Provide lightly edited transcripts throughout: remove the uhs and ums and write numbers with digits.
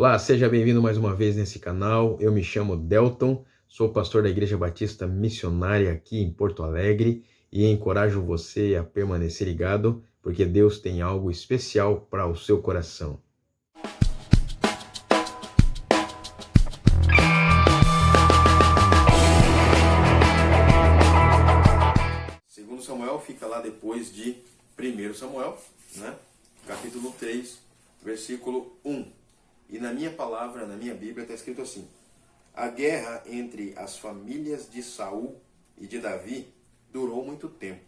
Olá, seja bem-vindo mais uma vez nesse canal. Eu me chamo Delton, sou pastor da Igreja Batista Missionária aqui em Porto Alegre e encorajo você a permanecer ligado, porque Deus tem algo especial para o seu coração. Segundo Samuel fica lá depois de 1 Samuel, né? Capítulo 3, versículo 1. E na minha palavra, na minha Bíblia, está escrito assim: a guerra entre as famílias de Saul e de Davi durou muito tempo.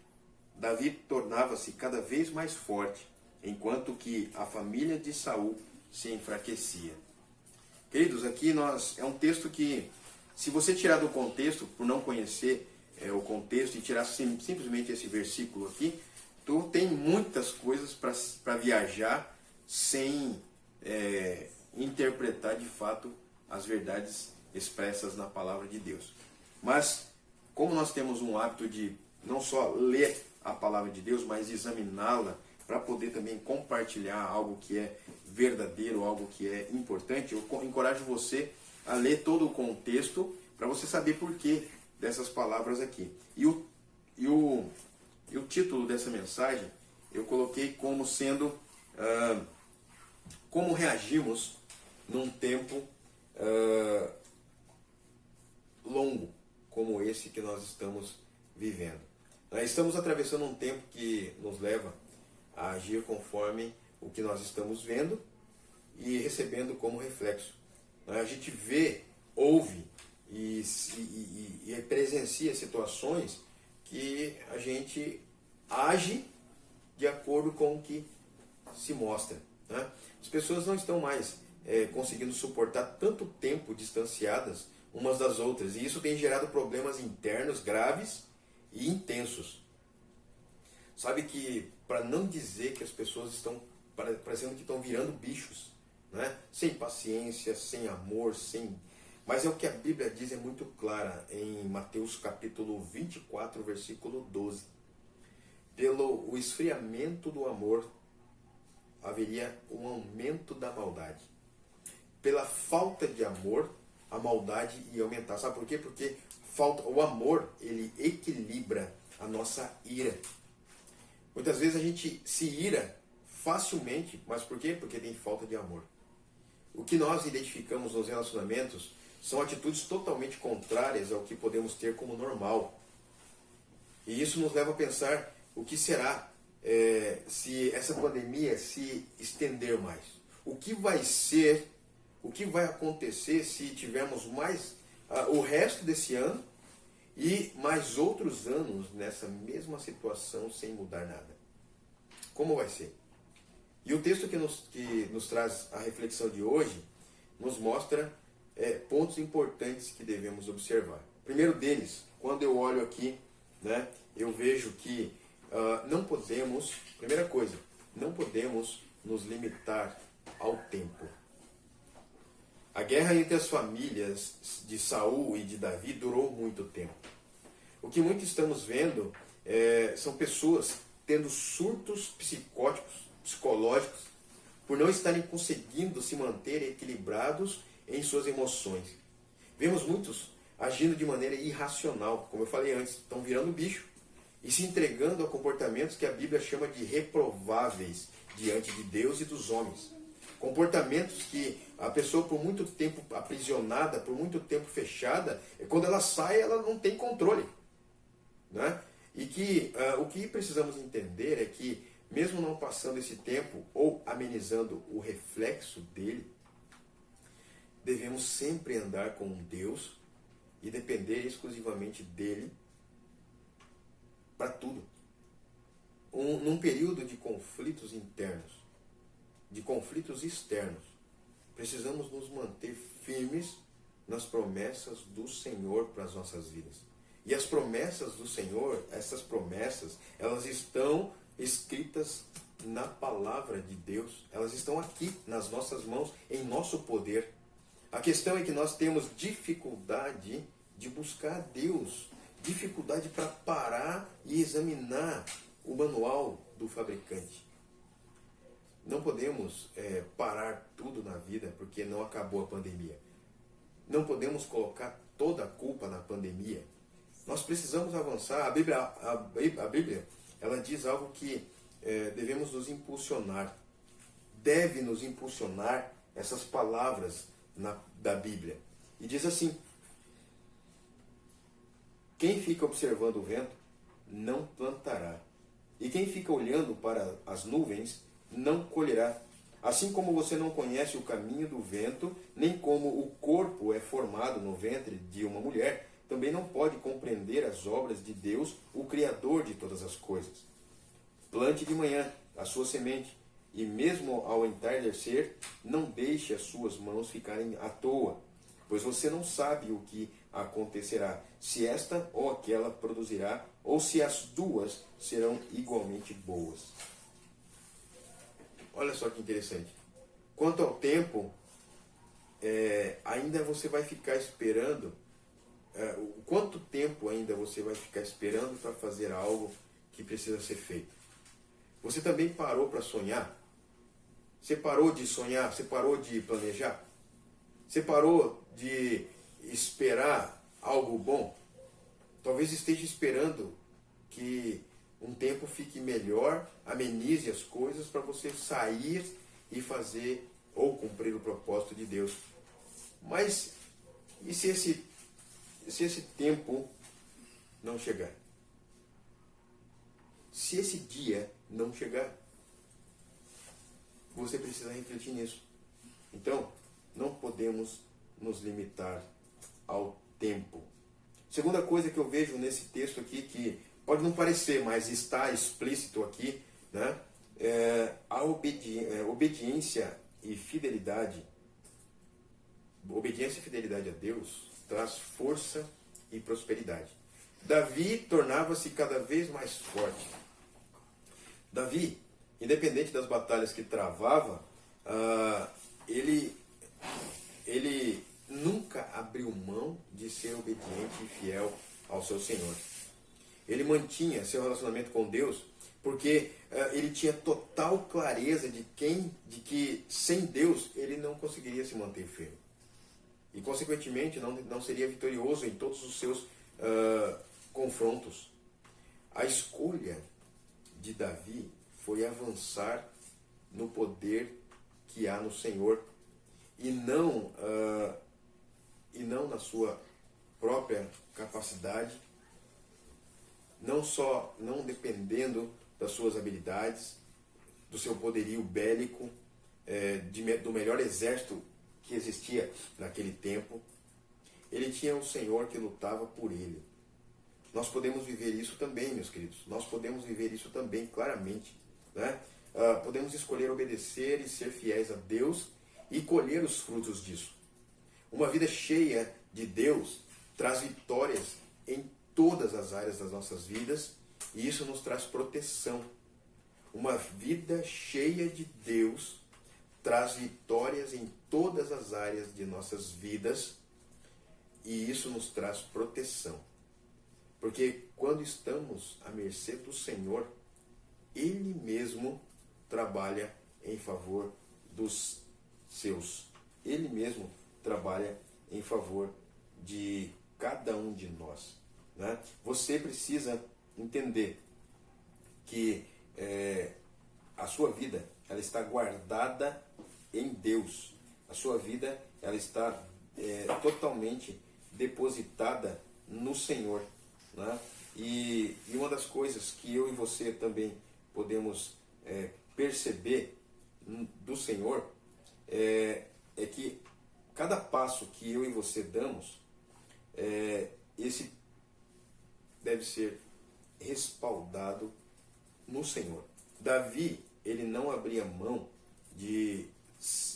Davi tornava-se cada vez mais forte, enquanto que a família de Saul se enfraquecia. Queridos, aqui é um texto que, se você tirar do contexto, por não conhecer o contexto, e tirar simplesmente esse versículo aqui, tu tem muitas coisas para viajar sem interpretar de fato as verdades expressas na palavra de Deus. Mas, como nós temos um hábito de não só ler a palavra de Deus, mas examiná-la para poder também compartilhar algo que é verdadeiro, algo que é importante, eu encorajo você a ler todo o contexto para você saber por que dessas palavras aqui. E o título dessa mensagem eu coloquei como sendo como reagimos num tempo longo como esse que nós estamos vivendo. Nós estamos atravessando um tempo que nos leva a agir conforme o que nós estamos vendo e recebendo como reflexo. A gente vê, ouve e presencia situações que a gente age de acordo com o que se mostra, né? As pessoas não estão mais conseguindo suportar tanto tempo distanciadas umas das outras, e isso tem gerado problemas internos graves e intensos. Sabe que, para não dizer que as pessoas estão parecendo que estão virando bichos, né? Sem paciência, sem amor, mas é o que a Bíblia diz, é muito clara em Mateus capítulo 24, versículo 12. Pelo o esfriamento do amor haveria um aumento da maldade. Pela falta de amor, a maldade ia aumentar. Sabe por quê? Porque o amor, ele equilibra a nossa ira. Muitas vezes a gente se ira facilmente, mas por quê? Porque tem falta de amor. O que nós identificamos nos relacionamentos são atitudes totalmente contrárias ao que podemos ter como normal. E isso nos leva a pensar o que será se essa pandemia se estender mais. O que vai ser, o que vai acontecer se tivermos mais o resto desse ano e mais outros anos nessa mesma situação sem mudar nada? Como vai ser? E o texto que nos traz a reflexão de hoje nos mostra pontos importantes que devemos observar. Primeiro deles, quando eu olho aqui, né, eu vejo que não podemos, primeira coisa, não podemos nos limitar ao tempo. A guerra entre as famílias de Saul e de Davi durou muito tempo. O que muito estamos vendo são pessoas tendo surtos psicológicos, por não estarem conseguindo se manter equilibrados em suas emoções. Vemos muitos agindo de maneira irracional, como eu falei antes, estão virando bicho e se entregando a comportamentos que a Bíblia chama de reprováveis diante de Deus e dos homens. Comportamentos que a pessoa, por muito tempo aprisionada, por muito tempo fechada, quando ela sai, ela não tem controle, né? E que o que precisamos entender é que, mesmo não passando esse tempo ou amenizando o reflexo dele, devemos sempre andar com Deus e depender exclusivamente dele para tudo. Num período de conflitos internos, de conflitos externos, precisamos nos manter firmes nas promessas do Senhor para as nossas vidas. E as promessas do Senhor, essas promessas, elas estão escritas na palavra de Deus. Elas estão aqui nas nossas mãos, em nosso poder. A questão é que nós temos dificuldade de buscar Deus, dificuldade para parar e examinar o manual do fabricante. não podemos parar tudo na vida porque não acabou a pandemia. Não podemos colocar toda a culpa na pandemia. Nós precisamos avançar. A Bíblia ela diz algo que devemos nos impulsionar. Deve nos impulsionar essas palavras da Bíblia. E diz assim: quem fica observando o vento não plantará, e quem fica olhando para as nuvens não colherá. Assim como você não conhece o caminho do vento, nem como o corpo é formado no ventre de uma mulher, também não pode compreender as obras de Deus, o Criador de todas as coisas. Plante de manhã a sua semente, e mesmo ao entardecer, não deixe as suas mãos ficarem à toa, pois você não sabe o que acontecerá, se esta ou aquela produzirá, ou se as duas serão igualmente boas. Olha só que interessante. Quanto ao tempo, ainda você vai ficar esperando. Quanto tempo ainda você vai ficar esperando para fazer algo que precisa ser feito? Você também parou para sonhar? Você parou de sonhar? Você parou de planejar? Você parou de esperar algo bom? Talvez esteja esperando que um tempo fique melhor, amenize as coisas para você sair e fazer ou cumprir o propósito de Deus. Mas e se esse tempo não chegar? Se esse dia não chegar? Você precisa refletir nisso. Então, não podemos nos limitar ao tempo. Segunda coisa que eu vejo nesse texto aqui, que pode não parecer, mas está explícito aqui, né? A obediência e fidelidade. Obediência e fidelidade a Deus traz força e prosperidade. Davi tornava-se cada vez mais forte. Davi, independente das batalhas que travava, ele nunca abriu mão de ser obediente e fiel ao seu Senhor. Ele mantinha seu relacionamento com Deus porque ele tinha total clareza de que sem Deus ele não conseguiria se manter firme. E consequentemente não seria vitorioso em todos os seus confrontos. A escolha de Davi foi avançar no poder que há no Senhor e não na sua própria capacidade, não dependendo das suas habilidades, do seu poderio bélico, do melhor exército que existia naquele tempo. Ele tinha o Senhor que lutava por ele. Nós podemos viver isso também, meus queridos. Nós podemos viver isso também claramente, né? Podemos escolher obedecer e ser fiéis a Deus e colher os frutos disso. Uma vida cheia de Deus traz vitórias em todas as áreas das nossas vidas e isso nos traz proteção. Uma vida cheia de Deus traz vitórias em todas as áreas de nossas vidas e isso nos traz proteção. Porque quando estamos à mercê do Senhor, Ele mesmo trabalha em favor dos seus. Ele mesmo trabalha em favor de cada um de nós, né? Você precisa entender que a sua vida ela está guardada em Deus. A sua vida ela está totalmente depositada no Senhor, né? E uma das coisas que eu e você também podemos perceber do Senhor é que cada passo que eu e você damos, esse deve ser respaldado no Senhor. Davi, ele não abria mão de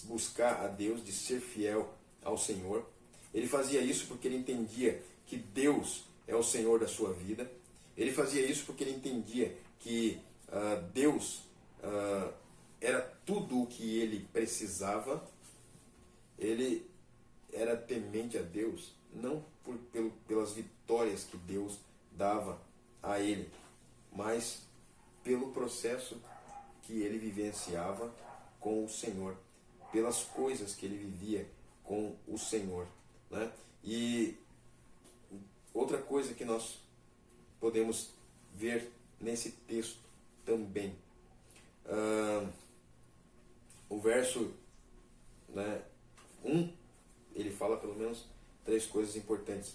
buscar a Deus, de ser fiel ao Senhor. Ele fazia isso porque ele entendia que Deus é o Senhor da sua vida. Ele fazia isso porque ele entendia que Deus era tudo o que ele precisava. Ele era temente a Deus, não pelas vitórias que Deus dava a ele, mas pelo processo que ele vivenciava com o Senhor, pelas coisas que ele vivia com o Senhor, né? E outra coisa que nós podemos ver nesse texto também, o verso, né, 1, ele fala pelo menos 3 coisas importantes.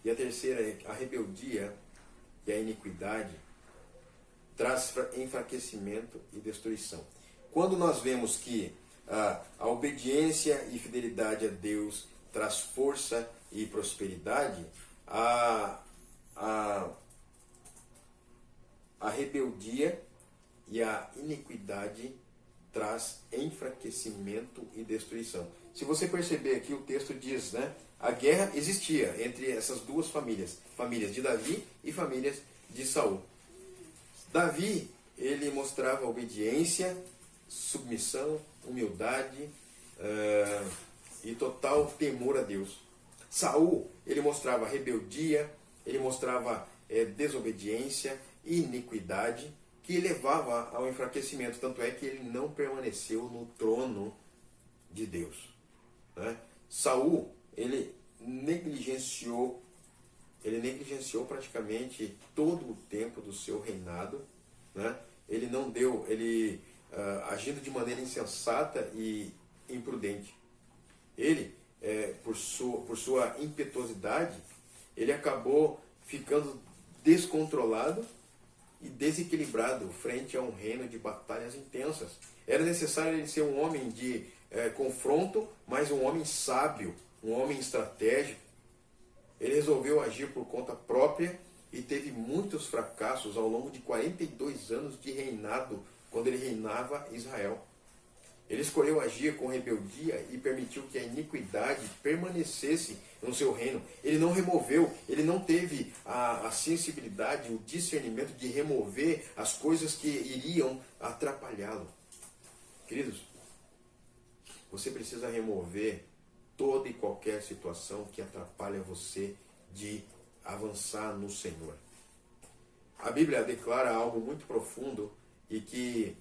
E a terceira é a rebeldia e a iniquidade traz enfraquecimento e destruição. Quando nós vemos que a obediência e fidelidade a Deus traz força e prosperidade, a rebeldia e a iniquidade traz enfraquecimento e destruição. Se você perceber aqui, o texto diz, né, a guerra existia entre essas duas famílias, famílias de Davi e famílias de Saul. Davi, ele mostrava obediência, submissão, humildade e total temor a Deus. Saul, ele mostrava rebeldia, ele mostrava desobediência e iniquidade, que levava ao enfraquecimento. Tanto é que ele não permaneceu no trono de Deus, né? Saul, ele negligenciou praticamente todo o tempo do seu reinado, né? Ele não deu, agindo de maneira insensata e imprudente. Ele, por sua impetuosidade, ele acabou ficando descontrolado e desequilibrado frente a um reino de batalhas intensas. Era necessário ele ser um homem de confronto, mas um homem sábio, um homem estratégico. Ele resolveu agir por conta própria e teve muitos fracassos ao longo de 42 anos de reinado, quando ele reinava Israel. Ele escolheu agir com rebeldia e permitiu que a iniquidade permanecesse no seu reino. Ele não removeu, ele não teve a sensibilidade, o discernimento de remover as coisas que iriam atrapalhá-lo. Queridos, você precisa remover toda e qualquer situação que atrapalha você de avançar no Senhor. A Bíblia declara algo muito profundo e que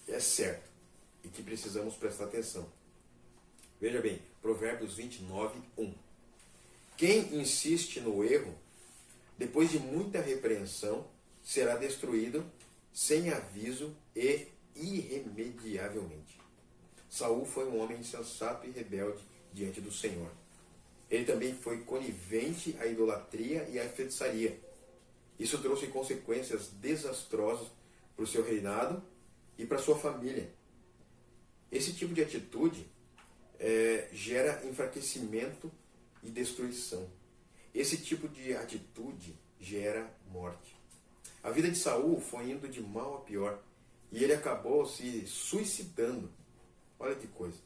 é certo e que precisamos prestar atenção. Veja bem, Provérbios 29, 1. Quem insiste no erro, depois de muita repreensão, será destruído sem aviso e irremediavelmente. Saul foi um homem insensato e rebelde diante do Senhor. Ele também foi conivente à idolatria e à feitiçaria. Isso trouxe consequências desastrosas para o seu reinado e para a sua família. Esse tipo de atitude gera enfraquecimento e destruição. Esse tipo de atitude gera morte. A vida de Saul foi indo de mal a pior e ele acabou se suicidando. Olha que coisa.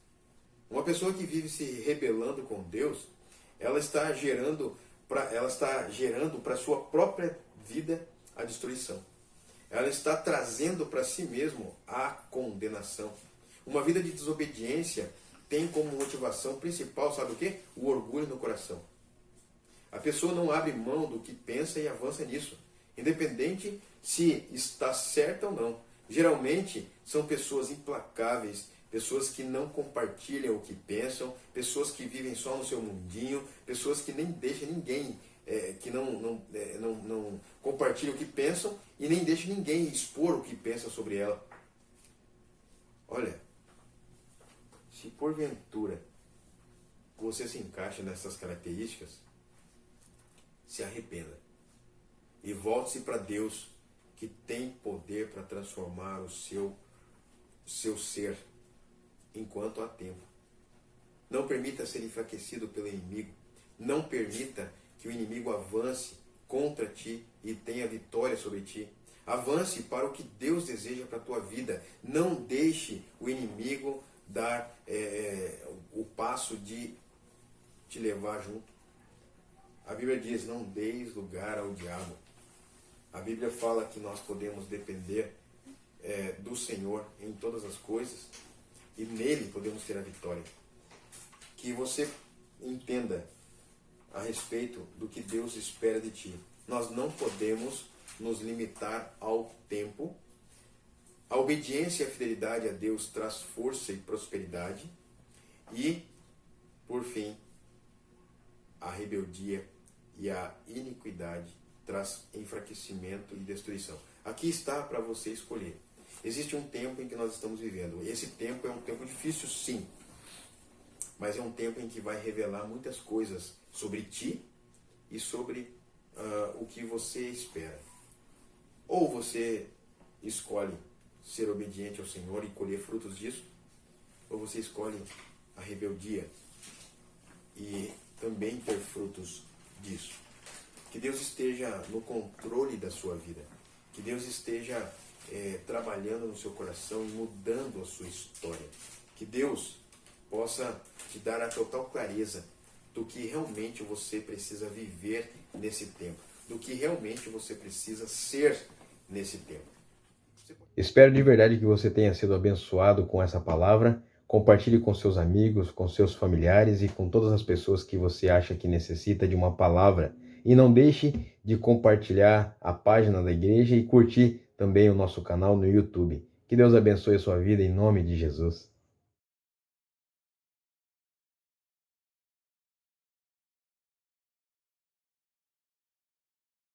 Uma pessoa que vive se rebelando com Deus, ela está gerando para a sua própria vida a destruição. Ela está trazendo para si mesmo a condenação. Uma vida de desobediência tem como motivação principal, sabe o quê? O orgulho no coração. A pessoa não abre mão do que pensa e avança nisso, independente se está certa ou não. Geralmente são pessoas implacáveis, pessoas que não compartilham o que pensam, pessoas que vivem só no seu mundinho, pessoas que nem deixam ninguém, que não compartilham o que pensam e nem deixam ninguém expor o que pensa sobre ela. Olha, se porventura você se encaixa nessas características, se arrependa e volte-se para Deus, que tem poder para transformar o seu ser enquanto há tempo. Não permita ser enfraquecido pelo inimigo. Não permita que o inimigo avance contra ti e tenha vitória sobre ti. Avance para o que Deus deseja para a tua vida. Não deixe o inimigo dar o passo de te levar junto. A Bíblia diz, não deis lugar ao diabo. A Bíblia fala que nós podemos depender do Senhor em todas as coisas e nele podemos ter a vitória. Que você entenda a respeito do que Deus espera de ti. Nós não podemos nos limitar ao tempo A obediência e a fidelidade a Deus traz força e prosperidade. E, por fim, a rebeldia e a iniquidade traz enfraquecimento e destruição. Aqui está para você escolher. Existe um tempo em que nós estamos vivendo. Esse tempo é um tempo difícil, sim. Mas é um tempo em que vai revelar muitas coisas sobre ti e sobre o que você espera. Ou você escolhe ser obediente ao Senhor e colher frutos disso, ou você escolhe a rebeldia e também ter frutos disso. Que Deus esteja no controle da sua vida. Que Deus esteja trabalhando no seu coração e mudando a sua história. Que Deus possa te dar a total clareza do que realmente você precisa viver nesse tempo, do que realmente você precisa ser nesse tempo. Espero de verdade que você tenha sido abençoado com essa palavra. Compartilhe com seus amigos, com seus familiares e com todas as pessoas que você acha que necessita de uma palavra. E não deixe de compartilhar a página da igreja e curtir também o nosso canal no YouTube. Que Deus abençoe a sua vida em nome de Jesus.